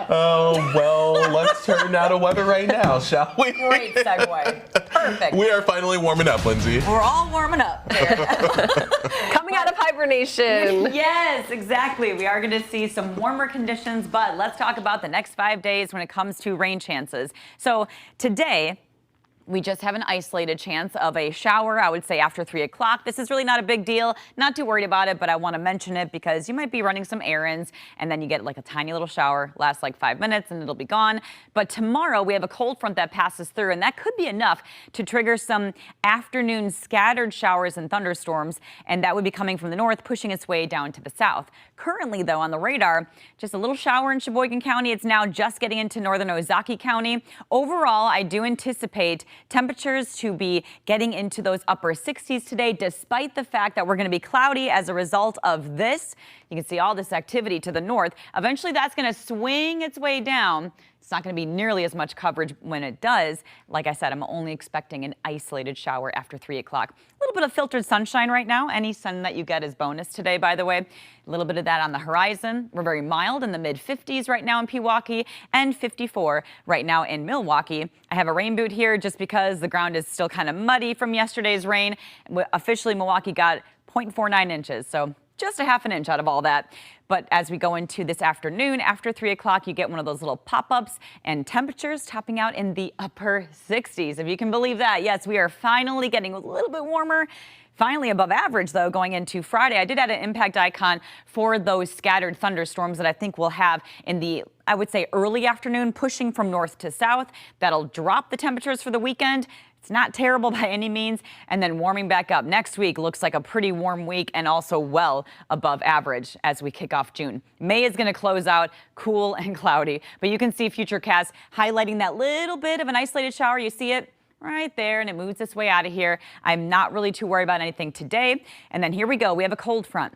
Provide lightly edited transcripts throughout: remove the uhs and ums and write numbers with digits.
Oh, well, let's turn now to weather right now, shall we? Great segue. Perfect. We are finally warming up, Lindsay. We're all warming up there. Coming out of hibernation. Yes, exactly. We are going to see some warmer conditions, but let's talk about the next 5 days when it comes to rain chances. So today, we just have an isolated chance of a shower, I would say after 3 o'clock. This is really not a big deal. Not too worried about it, but I want to mention it because you might be running some errands and then you get like a tiny little shower, lasts like 5 minutes and it'll be gone. But tomorrow we have a cold front that passes through and that could be enough to trigger some afternoon scattered showers and thunderstorms. And that would be coming from the north, pushing its way down to the south. Currently, though, on the radar, just a little shower in Sheboygan County. It's now just getting into northern Ozaukee County. Overall, I do anticipate temperatures to be getting into those upper 60s today, despite the fact that we're going to be cloudy as a result of this. You can see all this activity to the north. Eventually, that's going to swing its way down. It's not going to be nearly as much coverage when it does. Like I said, I'm only expecting an isolated shower after 3 o'clock. A little bit of filtered sunshine right now. Any sun that you get is bonus today, by the way. A little bit of that on the horizon. We're very mild in the mid-50s right now in Pewaukee and 54 right now in Milwaukee. I have a rain boot here just because the ground is still kind of muddy from yesterday's rain. Officially, Milwaukee got 0.49 inches, so just a half an inch out of all that. But as we go into this afternoon, after 3 o'clock, you get one of those little pop-ups and temperatures topping out in the upper 60s, if you can believe that. Yes, we are finally getting a little bit warmer. Finally above average, though, going into Friday. I did add an impact icon for those scattered thunderstorms that I think we'll have in the, I would say, early afternoon, pushing from north to south. That'll drop the temperatures for the weekend. It's not terrible by any means, and then warming back up. Next week looks like a pretty warm week and also well above average as we kick off June. May is going to close out cool and cloudy, but you can see Futurecast highlighting that little bit of an isolated shower. You see it right there, and it moves its way out of here. I'm not really too worried about anything today. And then here we go. We have a cold front.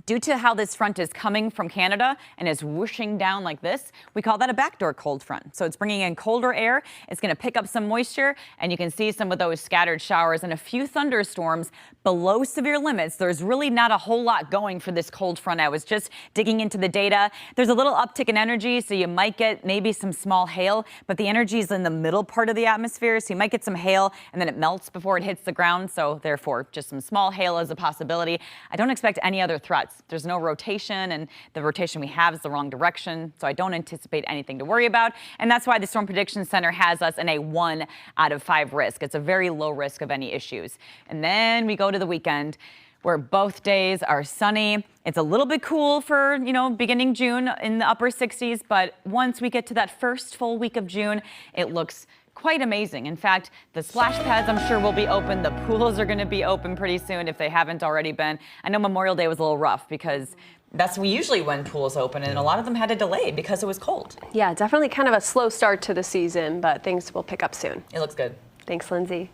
Due to how this front is coming from Canada and is whooshing down like this, we call that a backdoor cold front. So it's bringing in colder air. It's going to pick up some moisture, and you can see some of those scattered showers and a few thunderstorms below severe limits. There's really not a whole lot going for this cold front. I was just digging into the data. There's a little uptick in energy, so you might get maybe some small hail, but the energy is in the middle part of the atmosphere, so you might get some hail, and then it melts before it hits the ground. So therefore, just some small hail is a possibility. I don't expect any other threats. There's no rotation, and the rotation we have is the wrong direction, so I don't anticipate anything to worry about. And that's why the Storm Prediction Center has us in a 1 out of 5 risk. It's a very low risk of any issues. And then we go to the weekend, where both days are sunny. It's a little bit cool for, beginning June in the upper 60s, but once we get to that first full week of June, it looks quite amazing. In fact, the splash pads, I'm sure, will be open. The pools are going to be open pretty soon if they haven't already been. I know Memorial Day was a little rough because that's usually when pools open, and a lot of them had to delay because it was cold. Yeah, definitely kind of a slow start to the season, but things will pick up soon. It looks good. Thanks, Lindsay.